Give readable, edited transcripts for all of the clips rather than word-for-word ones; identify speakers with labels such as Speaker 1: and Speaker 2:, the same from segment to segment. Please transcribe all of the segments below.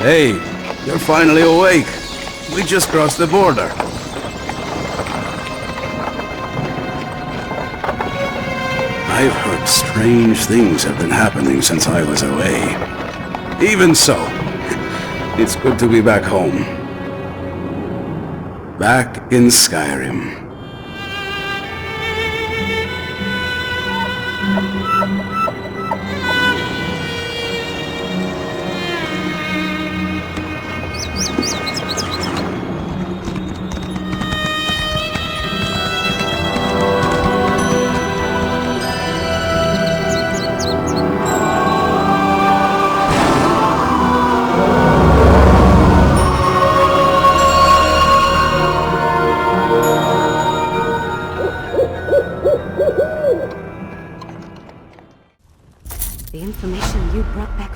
Speaker 1: Hey, you're finally awake. We just crossed the border. I've heard strange things have been happening since I was away. Even so, it's good to be back home. Back in Skyrim.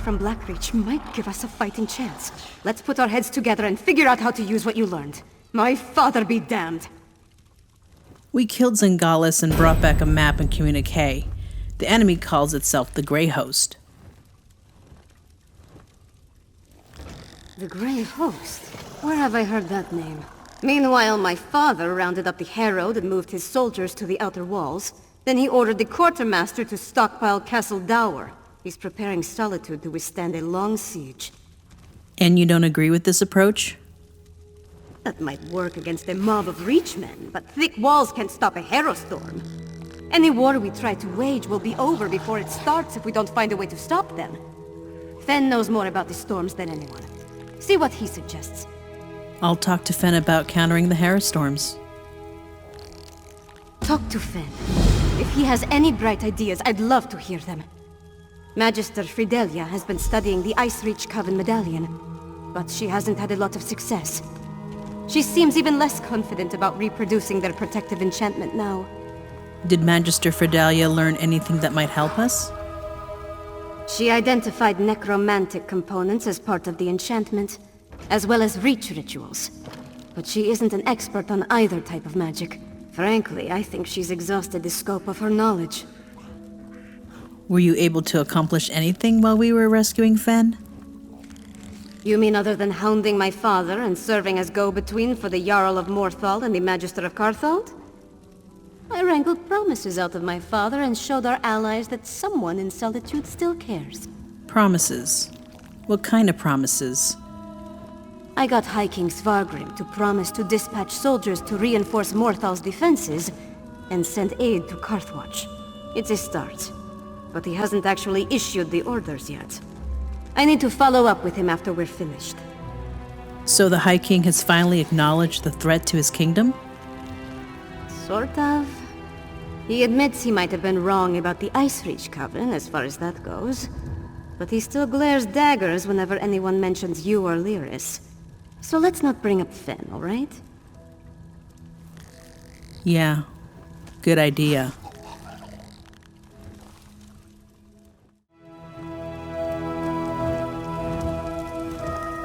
Speaker 2: Blackreach might give us a fighting chance. Let's put our heads together and figure out how to use what you learned. My father be damned.
Speaker 3: We killed Zingalis and brought back a map and communique. The enemy calls itself the Grey Host.
Speaker 2: The Grey Host? Where have I heard that name? Meanwhile, my father rounded up the Herald and moved his soldiers to the outer walls. Then he ordered the quartermaster to stockpile Castle Dower. He's preparing Solitude to withstand a long siege.
Speaker 3: And you don't agree with this approach?
Speaker 2: That might work against a mob of reachmen, but thick walls can't stop a harrowstorm. Any war we try to wage will be over before it starts if we don't find a way to stop them. Fen knows more about the storms than anyone. See what he suggests.
Speaker 3: I'll talk to Fen about countering the harrowstorms.
Speaker 2: Talk to Fen. If he has any bright ideas, I'd love to hear them. Magister Fidelia has been studying the Icereach Coven medallion, but she hasn't had a lot of success. She seems even less confident about reproducing their protective enchantment now.
Speaker 3: Did Magister Fidelia learn anything that might help us?
Speaker 2: She identified necromantic components as part of the enchantment, as well as reach rituals. But she isn't an expert on either type of magic. Frankly, I think she's exhausted the scope of her knowledge.
Speaker 3: Were you able to accomplish anything while we were rescuing Fen?
Speaker 2: You mean other than hounding my father and serving as go-between for the Jarl of Morthal and the Magister of Carthold? I wrangled promises out of my father and showed our allies that someone in Solitude still cares.
Speaker 3: Promises? What kind of promises?
Speaker 2: I got High King Svargrim to promise to dispatch soldiers to reinforce Morthal's defenses and send aid to Carthwatch. It's a start. But he hasn't actually issued the orders yet. I need to follow up with him after we're finished.
Speaker 3: So the High King has finally acknowledged the threat to his kingdom?
Speaker 2: Sort of. He admits he might have been wrong about the Icereach Coven, as far as that goes. But he still glares daggers whenever anyone mentions you or Lyris. So let's not bring up Fen, alright?
Speaker 3: Yeah. Good idea.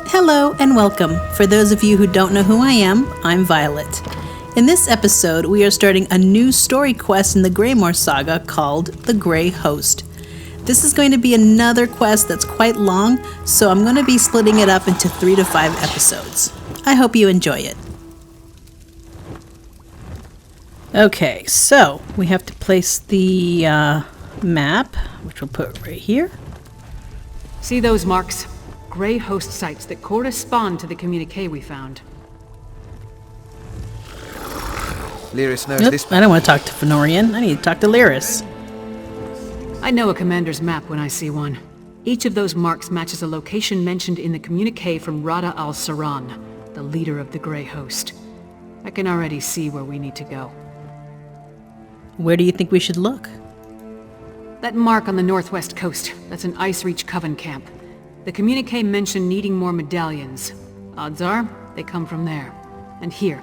Speaker 3: Hello and welcome. For those of you who don't know who I am, I'm Violette. In this episode, we are starting a new story quest in the Greymoor saga called The Grey Host. This is going to be another quest that's quite long, so I'm going to be splitting it up into 3 to 5 episodes. I hope you enjoy it. Okay, so we have to place the map, which we'll put right here.
Speaker 4: See those marks? Grey Host sites that correspond to the communique we found.
Speaker 5: Lyris knows this.
Speaker 3: I don't want to talk to Fennorian. I need to talk to Lyris.
Speaker 4: I know a commander's map when I see one. Each of those marks matches a location mentioned in the communique from Rada al-Saran, the leader of the Grey Host. I can already see where we need to go.
Speaker 3: Where do you think we should look?
Speaker 4: That mark on the northwest coast, that's an Icereach Coven camp. The communique mentioned needing more medallions. Odds are, they come from there. And here,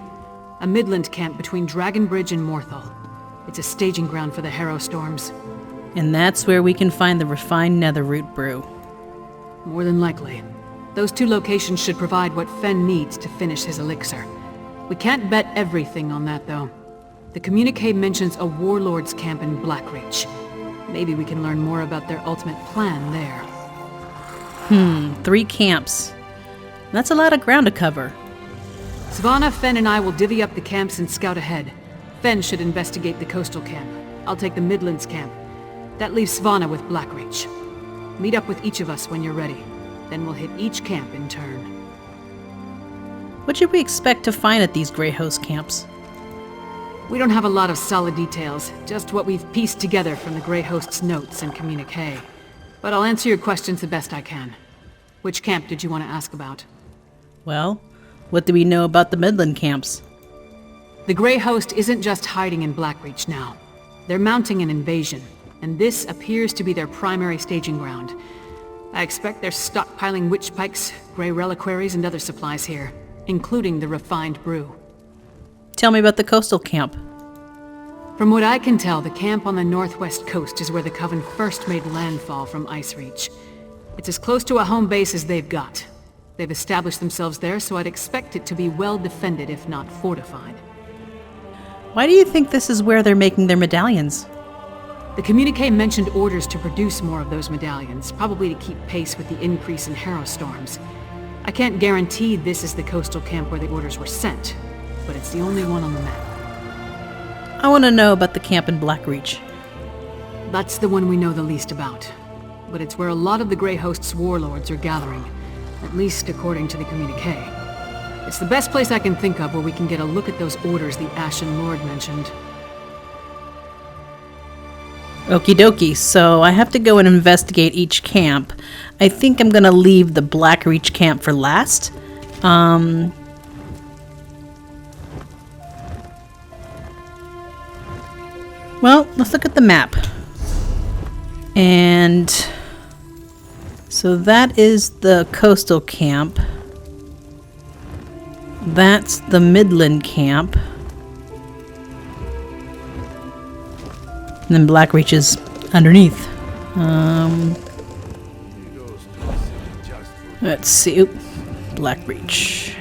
Speaker 4: a midland camp between Dragonbridge and Morthal. It's a staging ground for the harrowstorms.
Speaker 3: And that's where we can find the refined netherroot brew.
Speaker 4: More than likely. Those 2 locations should provide what Fen needs to finish his elixir. We can't bet everything on that, though. The communique mentions a warlord's camp in Blackreach. Maybe we can learn more about their ultimate plan there.
Speaker 3: 3 camps. That's a lot of ground to cover.
Speaker 4: Svana, Fen, and I will divvy up the camps and scout ahead. Fen should investigate the coastal camp. I'll take the Midlands camp. That leaves Svana with Blackreach. Meet up with each of us when you're ready. Then we'll hit each camp in turn.
Speaker 3: What should we expect to find at these Grey Host camps?
Speaker 4: We don't have a lot of solid details, just what we've pieced together from the Grey Host's notes and communique. But I'll answer your questions the best I can. Which camp did you want to ask about?
Speaker 3: Well, what do we know about the Midland camps?
Speaker 4: The Grey Host isn't just hiding in Blackreach now. They're mounting an invasion, and this appears to be their primary staging ground. I expect they're stockpiling witch pikes, grey reliquaries, and other supplies here, including the refined brew.
Speaker 3: Tell me about the coastal camp.
Speaker 4: From what I can tell, the camp on the northwest coast is where the Coven first made landfall from Icereach. It's as close to a home base as they've got. They've established themselves there, so I'd expect it to be well defended, if not fortified.
Speaker 3: Why do you think this is where they're making their medallions?
Speaker 4: The communique mentioned orders to produce more of those medallions, probably to keep pace with the increase in harrowstorms. I can't guarantee this is the coastal camp where the orders were sent, but it's the only one on the map.
Speaker 3: I want to know about the camp in Blackreach.
Speaker 4: That's the one we know the least about. But it's where a lot of the Grey Host's warlords are gathering, at least according to the communique. It's the best place I can think of where we can get a look at those orders the Ashen Lord mentioned.
Speaker 3: Okie dokie, so I have to go and investigate each camp. I think I'm going to leave the Blackreach camp for last. Well, let's look at the map. And so that is the coastal camp. That's the Midland camp. And then Blackreach is underneath. Let's see. Oop. Blackreach.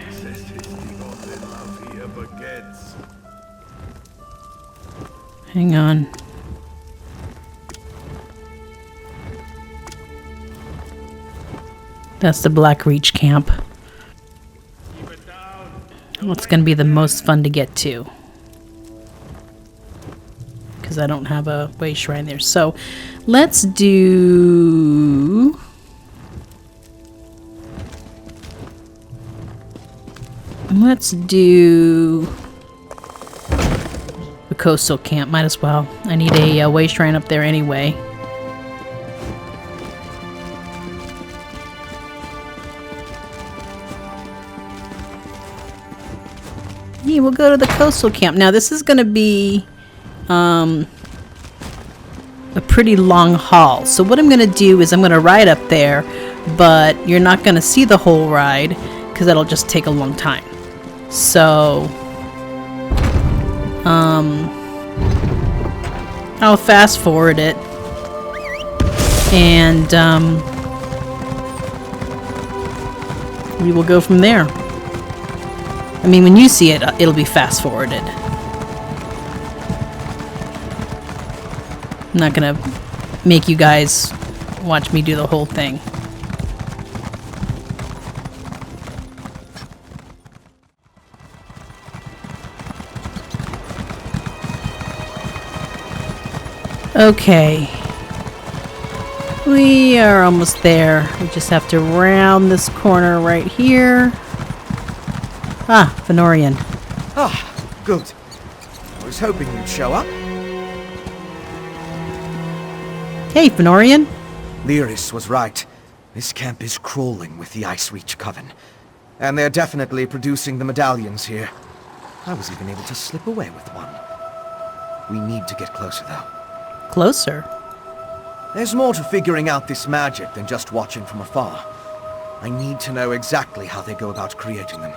Speaker 3: Hang on. That's the Blackreach camp. What's going to be the most fun to get to? Because I don't have a way shrine there. So let's do... the coastal camp. Might as well. I need a way shrine up there anyway. Yeah, we'll go to the coastal camp. Now this is going to be a pretty long haul. So what I'm going to do is I'm going to ride up there, but you're not going to see the whole ride because that'll just take a long time. So I'll fast forward it and we will go from there. I mean, when you see it, it'll be fast forwarded. I'm not gonna make you guys watch me do the whole thing. Okay. We are almost there. We just have to round this corner right here. Ah, Fennorian.
Speaker 5: Ah, good. I was hoping you'd show up.
Speaker 3: Hey, Fennorian.
Speaker 5: Lyris was right. This camp is crawling with the Icereach Coven. And they're definitely producing the medallions here. I was even able to slip away with one. We need to get closer, though.
Speaker 3: Closer?
Speaker 5: There's more to figuring out this magic than just watching from afar. I need to know exactly how they go about creating them.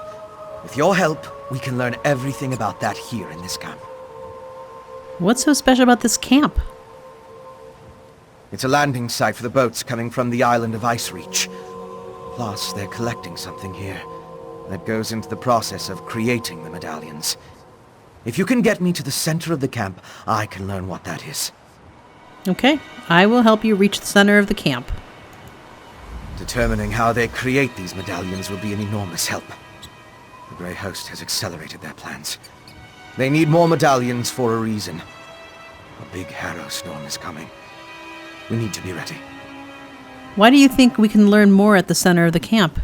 Speaker 5: With your help, we can learn everything about that here in this camp.
Speaker 3: What's so special about this camp?
Speaker 5: It's a landing site for the boats coming from the island of Icereach. Plus, they're collecting something here that goes into the process of creating the medallions. If you can get me to the center of the camp, I can learn what that is.
Speaker 3: Okay, I will help you reach the center of the camp.
Speaker 5: Determining how they create these medallions will be an enormous help. The Grey Host has accelerated their plans. They need more medallions for a reason. A big harrowstorm is coming. We need to be ready.
Speaker 3: Why do you think we can learn more at the center of the camp?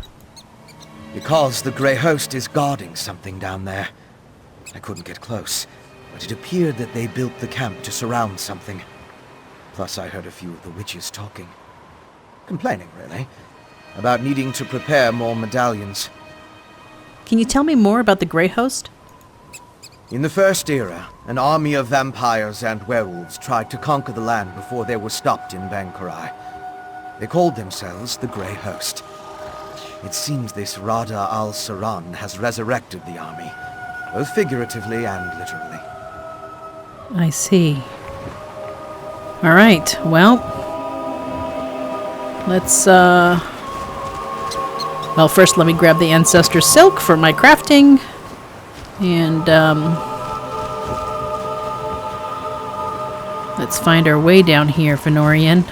Speaker 5: Because the Grey Host is guarding something down there. I couldn't get close, but it appeared that they built the camp to surround something. Plus I heard a few of the witches talking. Complaining, really, about needing to prepare more medallions.
Speaker 3: Can you tell me more about the Grey Host?
Speaker 5: In the First Era, an army of vampires and werewolves tried to conquer the land before they were stopped in Bankarai. They called themselves the Grey Host. It seems this Rada al-Saran has resurrected the army, both figuratively and literally.
Speaker 3: I see. All right, well, let's, well, first let me grab the Ancestor Silk for my crafting, and, let's find our way down here, Fennorian.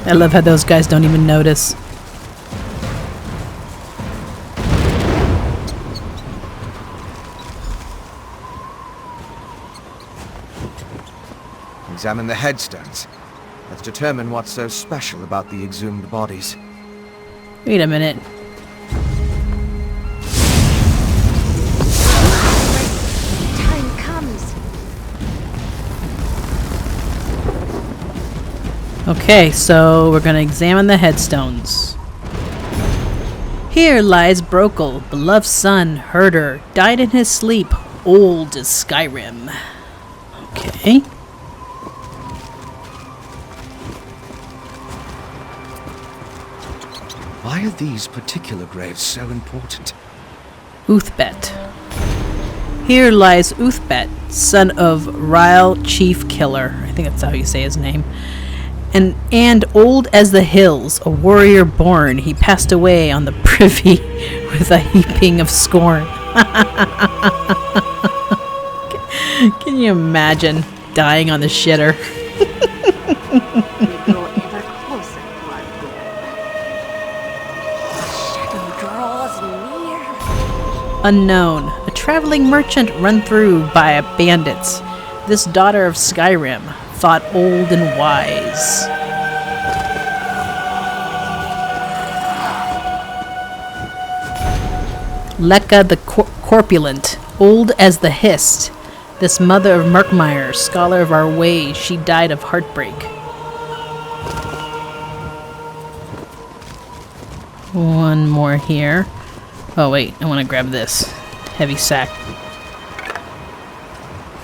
Speaker 3: I love how those guys don't even notice.
Speaker 5: Examine the headstones. Let's determine what's so special about the exhumed bodies.
Speaker 3: Wait a minute.
Speaker 2: Time comes.
Speaker 3: Okay, so we're gonna examine the headstones. Here lies Brokel, beloved son, herder, died in his sleep, old as Skyrim. Okay.
Speaker 5: Why are these particular graves so important?
Speaker 3: Uthbet. Here lies Uthbet, son of Ryle Chief Killer. I think that's how you say his name. And old as the hills, a warrior born, he passed away on the privy with a heaping of scorn. Can you imagine dying on the shitter?
Speaker 2: We go ever closer to our goal. Shadow draws near.
Speaker 3: Unknown, a traveling merchant run through by bandits. This daughter of Skyrim, thought old and wise. Lekka the Corpulent, old as the Hist. This mother of Murkmire, scholar of our ways, she died of heartbreak. One more here. Oh wait, I want to grab this heavy sack.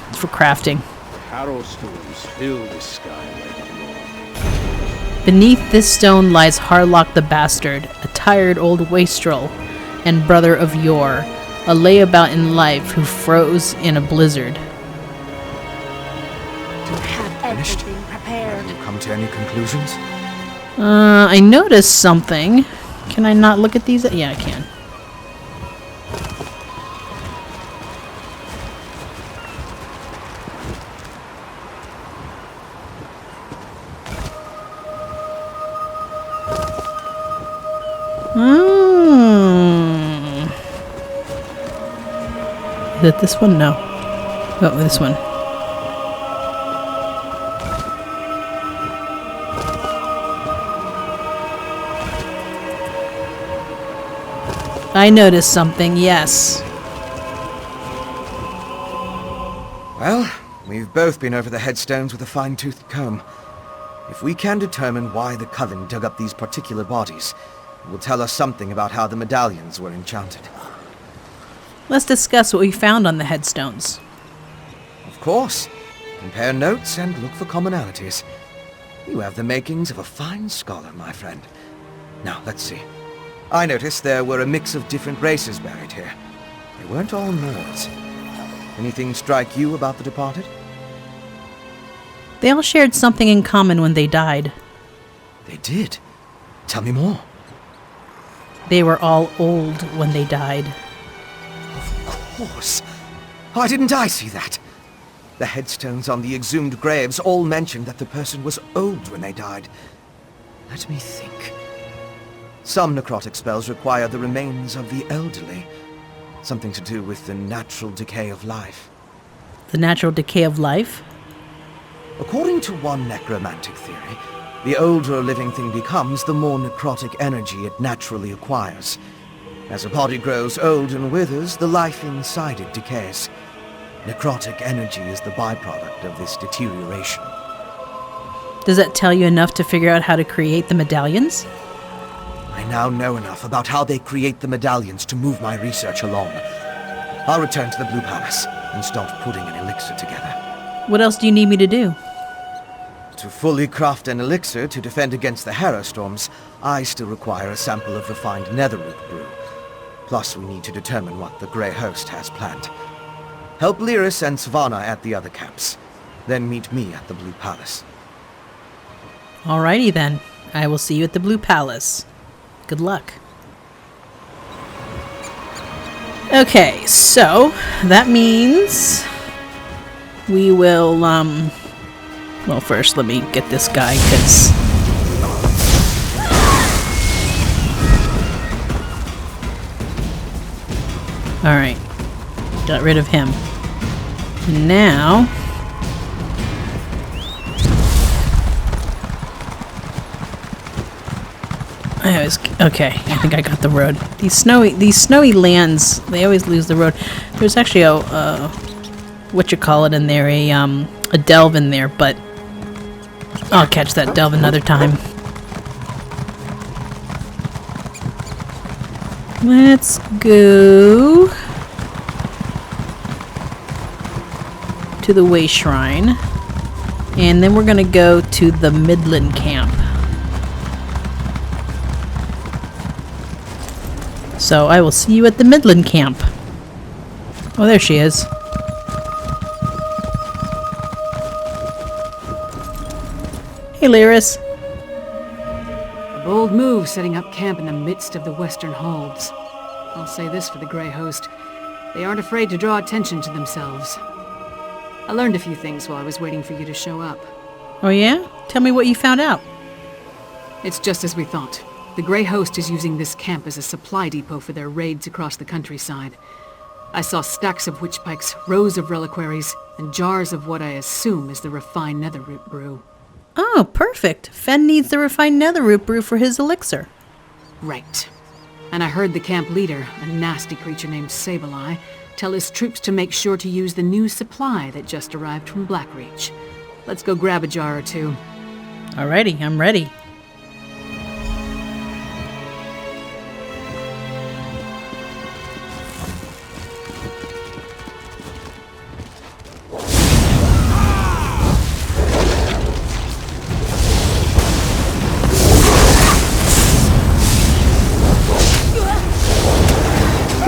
Speaker 3: It's for crafting.
Speaker 1: Harrowstorms fill the sky like a
Speaker 3: Beneath this stone lies Harlock the Bastard, a tired old wastrel and brother of yore, a layabout in life who froze in a blizzard.
Speaker 2: To have everything prepared.
Speaker 5: Have you come to any conclusions?
Speaker 3: I noticed something. Can I not look at these? Yeah, I can. Is it this one? No. Oh, this one. I noticed something, yes.
Speaker 5: Well, we've both been over the headstones with a fine-toothed comb. If we can determine why the Coven dug up these particular bodies, it will tell us something about how the medallions were enchanted.
Speaker 3: Let's discuss what we found on the headstones.
Speaker 5: Of course. Compare notes and look for commonalities. You have the makings of a fine scholar, my friend. Now, let's see. I noticed there were a mix of different races buried here. They weren't all Nords. Anything strike you about the departed?
Speaker 3: They all shared something in common when they died.
Speaker 5: They did. Tell me more.
Speaker 3: They were all old when they died.
Speaker 5: Of course. Why didn't I see that? The headstones on the exhumed graves all mentioned that the person was old when they died. Let me think. Some necrotic spells require the remains of the elderly. Something to do with the natural decay of life.
Speaker 3: The natural decay of life?
Speaker 5: According to one necromantic theory, the older a living thing becomes, the more necrotic energy it naturally acquires. As a body grows old and withers, the life inside it decays. Necrotic energy is the byproduct of this deterioration.
Speaker 3: Does that tell you enough to figure out how to create the medallions?
Speaker 5: I now know enough about how they create the medallions to move my research along. I'll return to the Blue Palace and start putting an elixir together.
Speaker 3: What else do you need me to do?
Speaker 5: To fully craft an elixir to defend against the harrowstorms, I still require a sample of refined netherroot brew. Plus, we need to determine what the Grey Host has planned. Help Lyris and Svana at the other camps. Then meet me at the Blue Palace.
Speaker 3: Alrighty then. I will see you at the Blue Palace. Good luck. Okay, so that means we will, well, first let me get this guy, because alright, got rid of him. Now okay, I think I got the road. These snowy lands, they always lose the road. There's actually a whatchamacallit in there, a delve in there, but I'll catch that delve another time. Let's go to the Way Shrine, and then we're gonna go to the Midland camp. So I will see you at the Midland camp. Oh, there she is. Hey, Lyris.
Speaker 4: A bold move setting up camp in the midst of the Western Holds. I'll say this for the Grey Host. They aren't afraid to draw attention to themselves. I learned a few things while I was waiting for you to show up.
Speaker 3: Oh yeah? Tell me what you found out.
Speaker 4: It's just as we thought. The Grey Host is using this camp as a supply depot for their raids across the countryside. I saw stacks of witch pikes, rows of reliquaries, and jars of what I assume is the refined netherroot brew.
Speaker 3: Oh, perfect. Fen needs the refined netherroot brew for his elixir.
Speaker 4: Right. And I heard the camp leader, a nasty creature named Sableye, tell his troops to make sure to use the new supply that just arrived from Blackreach. Let's go grab a jar or two.
Speaker 3: Alrighty, I'm ready.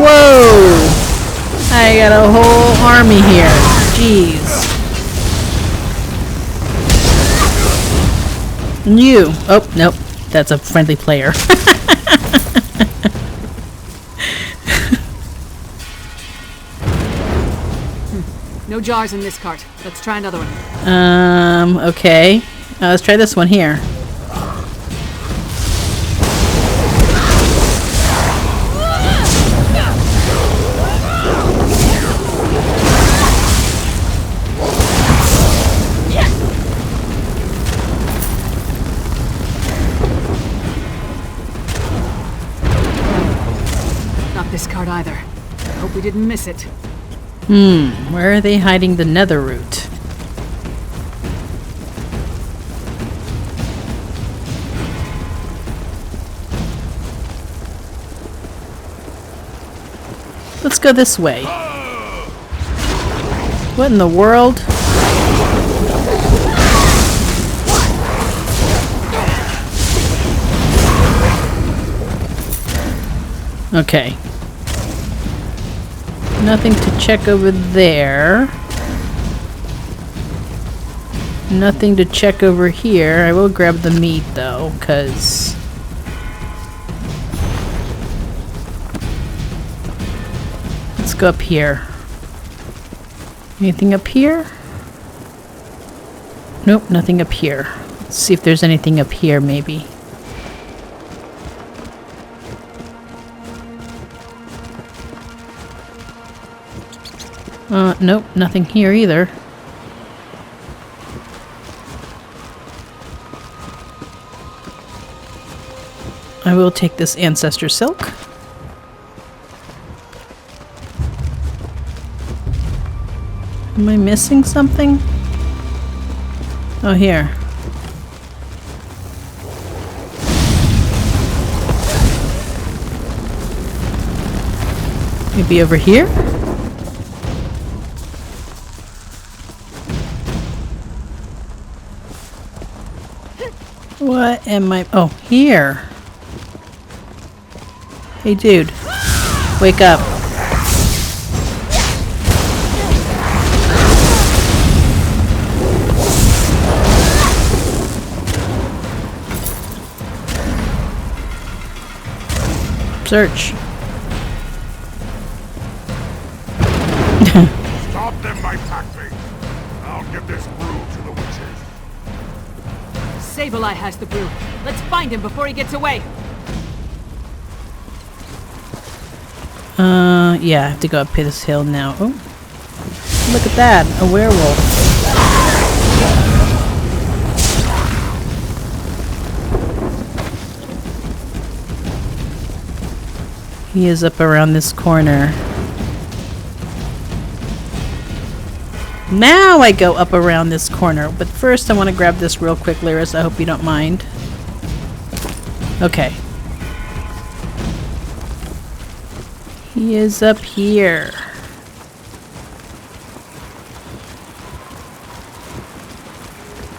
Speaker 3: Whoa! I got a whole army here. Jeez. And you. Oh, nope. That's a friendly player.
Speaker 4: No jars in this cart. Let's try another one.
Speaker 3: Okay. Let's try this one here.
Speaker 4: This card either. I hope we didn't miss it.
Speaker 3: Where are they hiding the netherroot? Let's go this way. What in the world? Okay. Nothing to check over there. Nothing to check over here. I will grab the meat though, because let's go up here. Anything up here? Nope, nothing up here. Let's see if there's anything up here, maybe. Nope, nothing here either. I will take this ancestor silk. Am I missing something? Oh, here. Maybe over here? What am I? Oh, here. Hey, dude. Wake up. Search.
Speaker 6: Stop them by factory. I'll give this brew to the witches.
Speaker 4: Sableye has the brew. Let's find him before he gets away.
Speaker 3: Yeah, I have to go up this hill now. Oh, look at that, a werewolf. He is up around this corner. Now I go up around this corner, but first I want to grab this real quick, Lyris. I hope you don't mind. Okay. He is up here.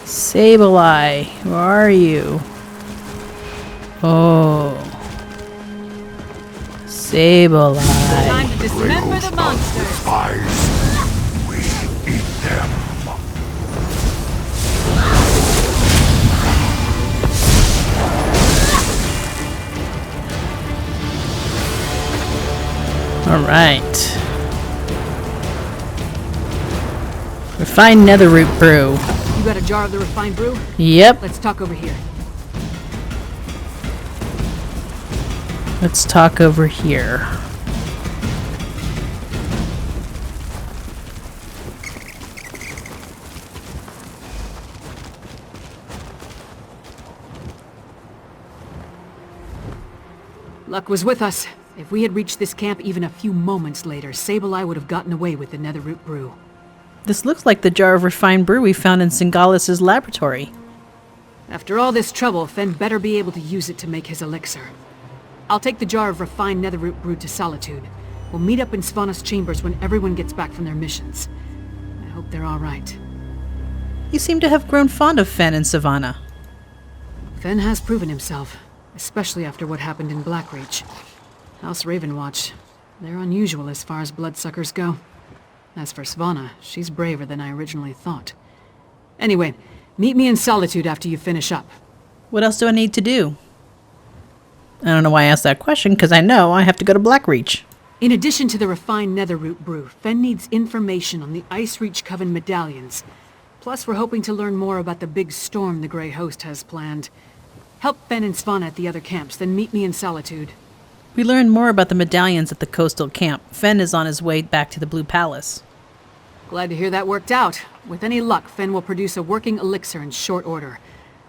Speaker 3: Sableye, where are you? Oh. Sableye.
Speaker 4: Time to dismember the monsters.
Speaker 6: Spies. We eat them.
Speaker 3: Alright. Refined netherroot brew.
Speaker 4: You got a jar of the refined brew?
Speaker 3: Yep.
Speaker 4: Let's talk over here.
Speaker 3: Let's talk over here.
Speaker 4: Luck was with us. If we had reached this camp even a few moments later, Sableye would have gotten away with the netherroot brew.
Speaker 3: This looks like the jar of refined brew we found in Singalis' laboratory.
Speaker 4: After all this trouble, Fen better be able to use it to make his elixir. I'll take the jar of refined netherroot brew to Solitude. We'll meet up in Svana's chambers when everyone gets back from their missions. I hope they're all right.
Speaker 3: You seem to have grown fond of Fen and Svana.
Speaker 4: Fen has proven himself, especially after what happened in Blackreach. House Ravenwatch. They're unusual as far as bloodsuckers go. As for Svana, she's braver than I originally thought. Anyway, meet me in Solitude after you finish up.
Speaker 3: What else do I need to do? I don't know why I asked that question, because I know I have to go to Blackreach.
Speaker 4: In addition to the refined netherroot brew, Fen needs information on the Icereach Coven medallions. Plus, we're hoping to learn more about the big storm the Grey Host has planned. Help Fen and Svana at the other camps, then meet me in Solitude.
Speaker 3: We learned more about the medallions at the coastal camp. Fen is on his way back to the Blue Palace.
Speaker 4: Glad to hear that worked out. With any luck, Fen will produce a working elixir in short order.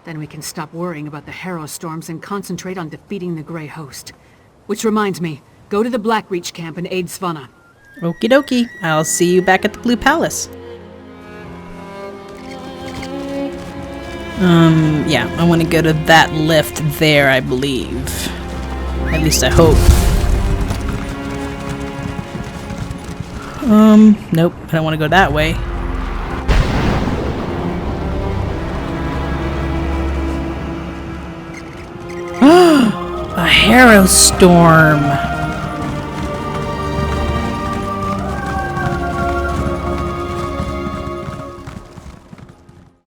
Speaker 4: Then we can stop worrying about the harrowstorms and concentrate on defeating the Grey Host. Which reminds me, go to the Blackreach camp and aid Svana.
Speaker 3: Okie dokie. I'll see you back at the Blue Palace. Yeah, I want to go to that lift there, I believe. At least I hope. Nope, I don't want to go that way. A harrowstorm!